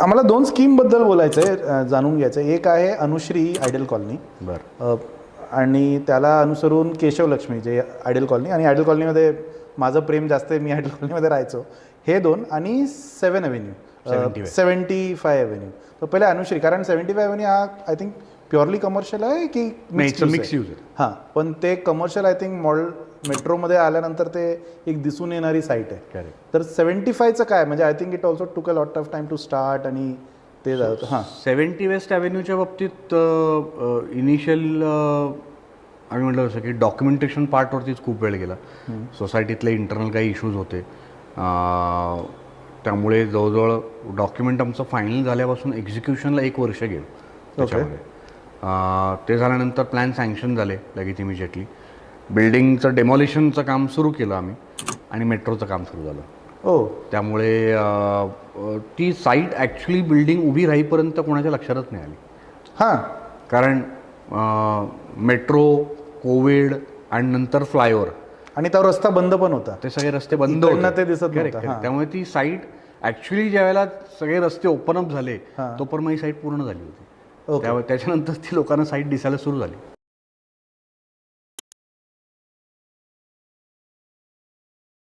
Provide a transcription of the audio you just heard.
आम्हाला 2 स्कीमबद्दल बोलायचं आहे, जाणून घ्यायचं आहे. एक आहे अनुश्री आयडियल कॉलनी, बरं. आणि त्याला अनुसरून केशवलक्ष्मी जे आयडियल कॉलनी, आणि आयडियल कॉलनीमध्ये माझं प्रेम जास्त आहे, मी आयडियल कॉलनीमध्ये राहायचो. हे 2 आणि 7 अव्हेन्यू, 75 अव्हेन्यू. तर पहिले अनुश्री, कारण 75 अव्हेन्यू हा आय थिंक प्युअरली कमर्शियल आहे की मिक्स यूज आहे. हां, पण ते कमर्शियल आय थिंक मॉडेल मेट्रोमध्ये आल्यानंतर ते एक दिसून येणारी साईट आहे. करेक्ट. तर 75चं काय, म्हणजे I think it also took a lot of time to start, आणि ते जातं. हां, 70 वेस्ट ॲव्हेन्यूच्या बाबतीत इनिशियल आम्ही म्हटलं जसं की डॉक्युमेंटेशन पार्टवरतीच खूप वेळ गेला. सोसायटीतले इंटरनल काही इश्यूज होते, त्यामुळे जवळजवळ डॉक्युमेंट आमचं फायनल झाल्यापासून एक्झिक्युशनला 1 वर्ष गेलं त्याच्यामध्ये. ते झाल्यानंतर प्लॅन सँक्शन झाले लगेच इमिजिएटली. बिल्डिंगचं डेमॉलिशनचं काम सुरू केलं आम्ही, आणि मेट्रोचं काम सुरू झालं. हो. त्यामुळे ती साईट ॲक्च्युली बिल्डिंग उभी राहीपर्यंत कोणाच्या लक्षातच नाही आली. हां, कारण मेट्रो, कोविड आणि नंतर फ्लायओव्हर, आणि तो रस्ता बंद पण होता, ते सगळे रस्ते बंद इकडनं होते. ते दिसत Correct, नव्हतं. correct. त्यामुळे ती साईट ॲक्च्युली ज्यावेळेला सगळे रस्ते ओपन अप झाले तोपर्यंत ही साईट पूर्ण झाली होती. त्याच्यानंतर ती लोकांना साईट दिसायला सुरू झाली.